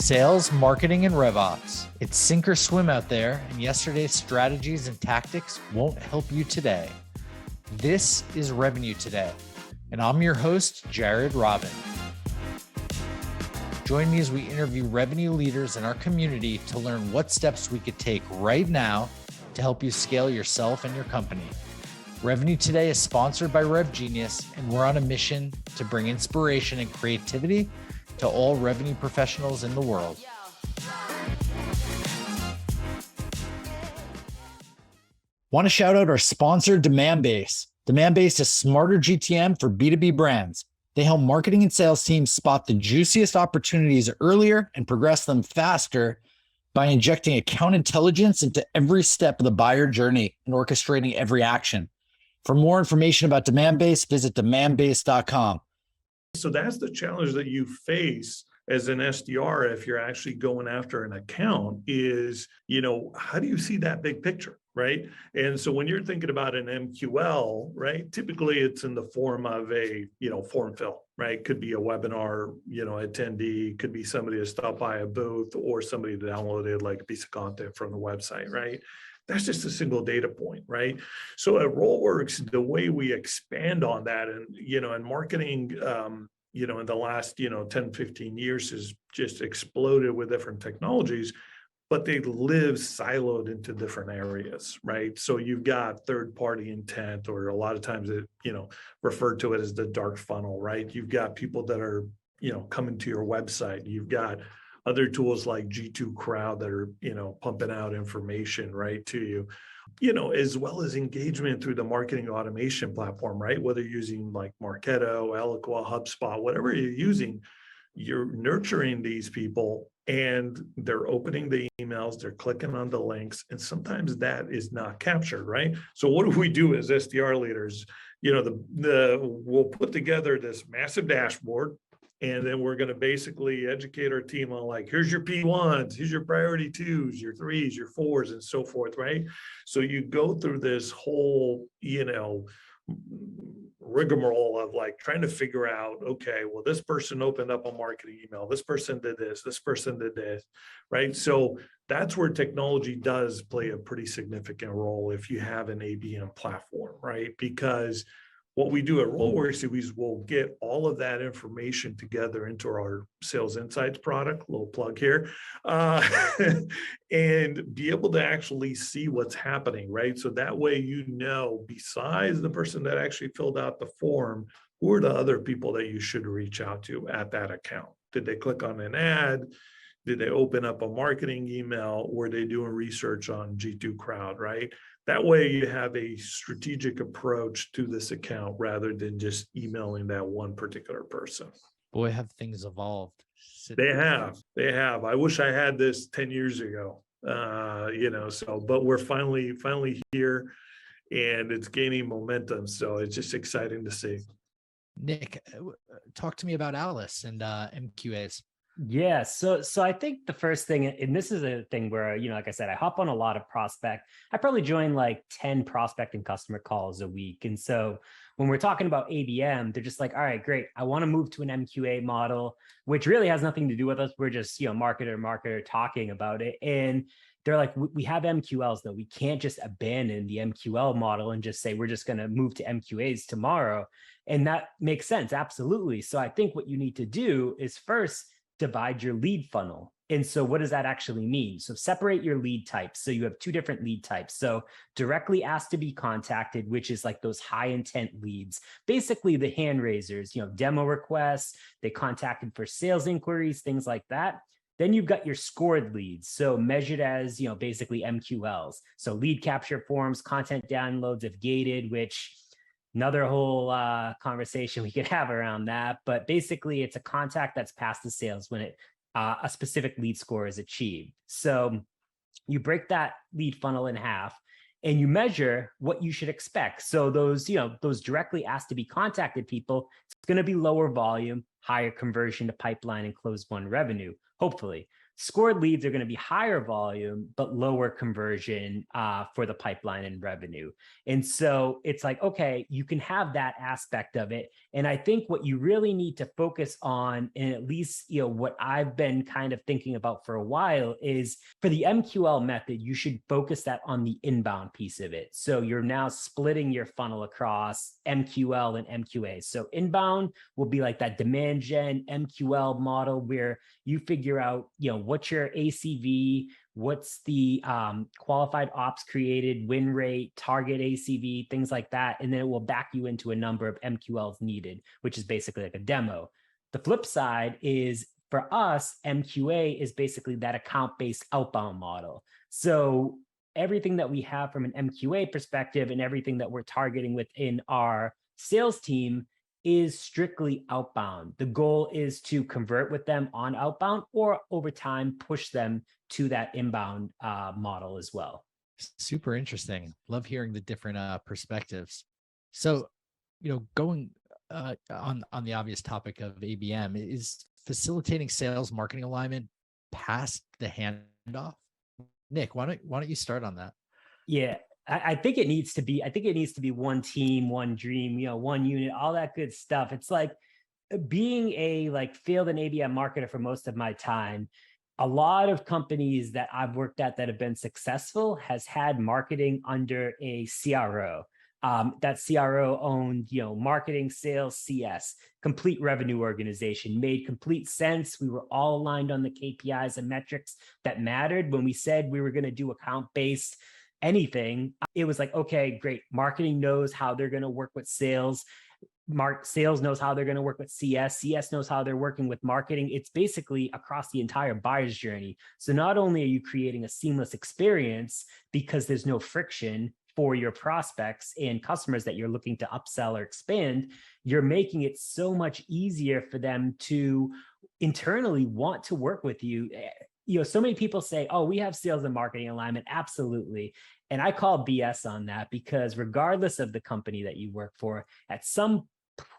Sales, marketing, and RevOps. It's sink or swim out there, and yesterday's strategies and tactics won't help you today. This is Revenue Today, and I'm your host, Jared Robin. Join me as we interview revenue leaders in our community to learn what steps we could take right now to help you scale yourself and your company. Revenue Today is sponsored by RevGenius, and we're on a mission to bring inspiration and creativity to all revenue professionals in the world. Want to shout out our sponsor, Demandbase. Demandbase is smarter GTM for B2B brands. They help marketing and sales teams spot the juiciest opportunities earlier and progress them faster by injecting account intelligence into every step of the buyer journey and orchestrating every action. For more information about Demandbase, visit demandbase.com. So that's the challenge that you face as an SDR if you're actually going after an account is, how do you see that big picture, right? And so when you're thinking about an MQL, right, typically it's in the form of a, form fill, right? Could be a webinar, attendee, could be somebody that stopped by a booth or somebody that downloaded like a piece of content from the website, right? That's just a single data point, right? So at RollWorks, the way we expand on that and marketing, in the last, 10, 15 years has just exploded with different technologies, but they live siloed into different areas, right? So you've got third-party intent, or a lot of times it, referred to it as the dark funnel, right? You've got people that are, coming to your website. You've got other tools like G2 Crowd that are, pumping out information right to you, as well as engagement through the marketing automation platform, right? Whether you're using like Marketo, Eloqua, HubSpot, whatever you're using, you're nurturing these people and they're opening the emails, they're clicking on the links, and sometimes that is not captured, right? So what do we do as SDR leaders? We'll put together this massive dashboard, and then we're going to basically educate our team on like, here's your P1s, here's your priority twos, your threes, your fours, and so forth, right? So you go through this whole, rigmarole of like trying to figure out, okay, well, this person opened up a marketing email, this person did this person did this, right? So that's where technology does play a pretty significant role if you have an ABM platform, right? Because what we do at RollWorks is we'll get all of that information together into our Sales Insights product, little plug here, and be able to actually see what's happening, right? So that way, besides the person that actually filled out the form, who are the other people that you should reach out to at that account? Did they click on an ad? Did they open up a marketing email? Were they doing research on G2 Crowd, right? That way you have a strategic approach to this account rather than just emailing that one particular person. Boy, have things evolved. They have. I wish I had this 10 years ago, but we're finally here and it's gaining momentum. So it's just exciting to see. Nick, talk to me about Alyce and MQAs. Yeah. So I think the first thing, and this is a thing where, like I said, I hop on a lot of prospect. I probably join like 10 prospect and customer calls a week. And so when we're talking about ABM, they're just like, all right, great. I want to move to an MQA model, which really has nothing to do with us. We're just, marketer talking about it. And they're like, we have MQLs though. We can't just abandon the MQL model and just say, we're just going to move to MQAs tomorrow. And that makes sense. Absolutely. So I think what you need to do is first divide your lead funnel. And so what does that actually mean? So separate your lead types. So you have two different lead types. So directly asked to be contacted, which is like those high intent leads, basically the hand raisers, demo requests, they contacted for sales inquiries, things like that. Then you've got your scored leads. So measured as, basically MQLs. So lead capture forms, content downloads if gated, which another whole conversation we could have around that. But basically, it's a contact that's passed the sales when a specific lead score is achieved. So you break that lead funnel in half and you measure what you should expect. So those directly asked to be contacted people, it's going to be lower volume, higher conversion to pipeline and close one revenue, hopefully. Scored leads are going to be higher volume, but lower conversion for the pipeline and revenue. And so it's like, okay, you can have that aspect of it. And I think what you really need to focus on, and at least, what I've been kind of thinking about for a while, is for the MQL method, you should focus that on the inbound piece of it. So you're now splitting your funnel across MQL and MQA. So inbound will be like that demand gen MQL model where you figure out, what's your ACV, what's the qualified ops created, win rate, target ACV, things like that. And then it will back you into a number of MQLs needed, which is basically like a demo. The flip side is, for us, MQA is basically that account-based outbound model. So everything that we have from an MQA perspective and everything that we're targeting within our sales team is strictly outbound. The goal is to convert with them on outbound, or over time push them to that inbound model as well. Super interesting. Love hearing the different perspectives. So, going on the obvious topic of ABM, is facilitating sales marketing alignment past the handoff? Nick, why don't you start on that? Yeah. I think it needs to be one team, one dream, one unit, all that good stuff. It's like being a field and ABM marketer for most of my time. A lot of companies that I've worked at that have been successful has had marketing under a CRO. That CRO owned, marketing, sales, CS, complete revenue organization, made complete sense. We were all aligned on the KPIs and metrics that mattered. When we said we were going to do account-based anything, it was like, okay, great. Marketing knows how they're going to work with sales. Sales knows how they're going to work with CS. CS knows how they're working with marketing. It's basically across the entire buyer's journey. So not only are you creating a seamless experience because there's no friction for your prospects and customers that you're looking to upsell or expand, you're making it so much easier for them to internally want to work with you. So many people say, oh, we have sales and marketing alignment. Absolutely. And I call BS on that, because regardless of the company that you work for, at some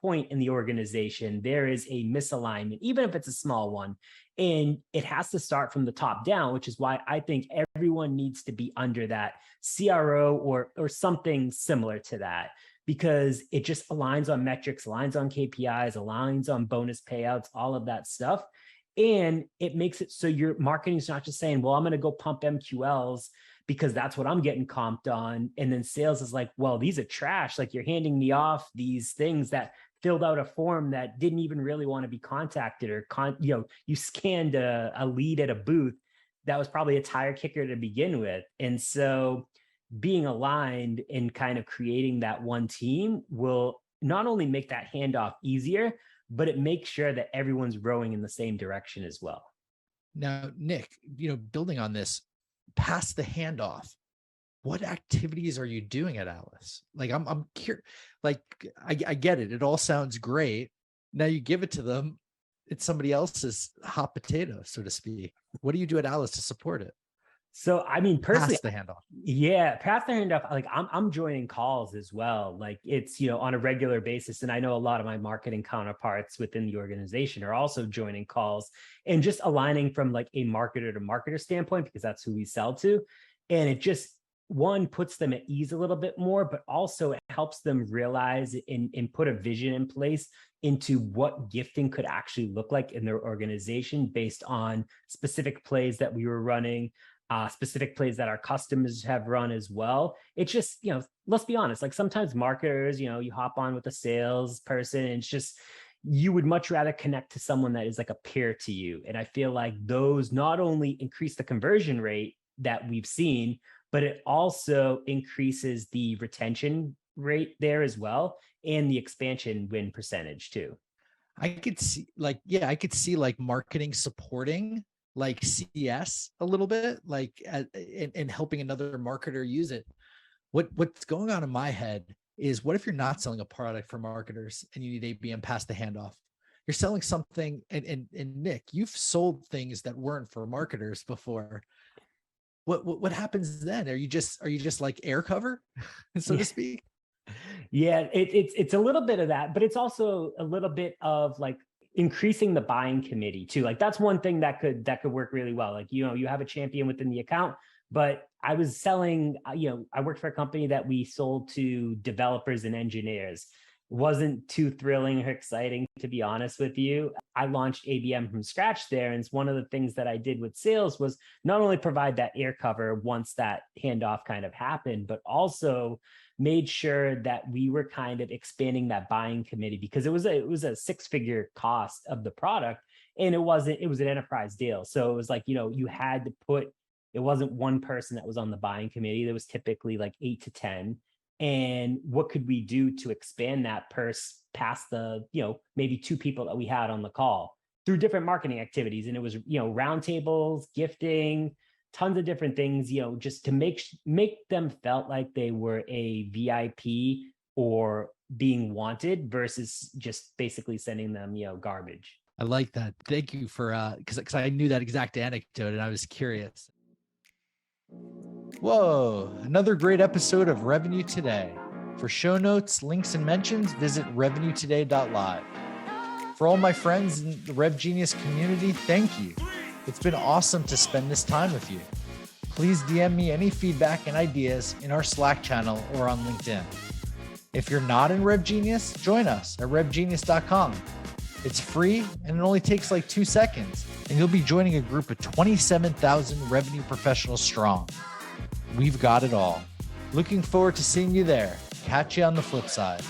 point in the organization, there is a misalignment, even if it's a small one. And it has to start from the top down, which is why I think everyone needs to be under that CRO or something similar to that, because it just aligns on metrics, aligns on KPIs, aligns on bonus payouts, all of that stuff. And it makes it so your marketing is not just saying, well, I'm going to go pump MQLs because that's what I'm getting comped on. And then sales is like, well, these are trash. Like, you're handing me off these things that filled out a form that didn't even really want to be contacted, or you scanned a lead at a booth that was probably a tire kicker to begin with. And so being aligned and kind of creating that one team will not only make that handoff easier, but it makes sure that everyone's rowing in the same direction as well. Now, Nick, building on this, past the handoff, what activities are you doing at Alyce? Like, I'm curious. Like, I get it. It all sounds great. Now you give it to them. It's somebody else's hot potato, so to speak. What do you do at Alyce to support it? So, I mean, personally, past the handoff. Yeah, past the handoff, like I'm joining calls as well. Like, it's, on a regular basis. And I know a lot of my marketing counterparts within the organization are also joining calls and just aligning from like a marketer to marketer standpoint, because that's who we sell to. And it just, one, puts them at ease a little bit more, but also it helps them realize and put a vision in place into what gifting could actually look like in their organization based on specific plays that we were running, specific plays that our customers have run as well. It's just, let's be honest, like sometimes marketers, you hop on with a sales person and it's just, you would much rather connect to someone that is like a peer to you. And I feel like those not only increase the conversion rate that we've seen, but it also increases the retention rate there as well, and the expansion win percentage too. I could see like marketing supporting like CS a little bit, like and helping another marketer use it. What's going on in my head is, what if you're not selling a product for marketers and you need ABM past the handoff? You're selling something, and Nick, you've sold things that weren't for marketers before. What happens then? Are you just like air cover, so to speak? Yeah, it's a little bit of that, but it's also a little bit of like, increasing the buying committee too. Like that's one thing that could work really well. Like, you have a champion within the account, but I was selling, I worked for a company that we sold to developers and engineers. Wasn't too thrilling or exciting, to be honest with you. I launched ABM from scratch there. And it's one of the things that I did with sales was not only provide that air cover once that handoff kind of happened, but also made sure that we were kind of expanding that buying committee, because it was a six-figure cost of the product. And it was an enterprise deal. So it was like, you had to put, it wasn't one person that was on the buying committee. There was typically like 8 to 10. And what could we do to expand that purse past the, maybe 2 people that we had on the call through different marketing activities? And it was, roundtables, gifting, tons of different things, just to make them felt like they were a VIP or being wanted versus just basically sending them, garbage. I like that. Thank you for, because I knew that exact anecdote and I was curious. Whoa, another great episode of Revenue Today. For show notes, links, and mentions, visit revenuetoday.live. For all my friends in the RevGenius community, thank you. It's been awesome to spend this time with you. Please DM me any feedback and ideas in our Slack channel or on LinkedIn. If you're not in RevGenius, join us at revgenius.com. It's free and it only takes like 2 seconds, and you'll be joining a group of 27,000 revenue professionals strong. We've got it all. Looking forward to seeing you there. Catch you on the flip side.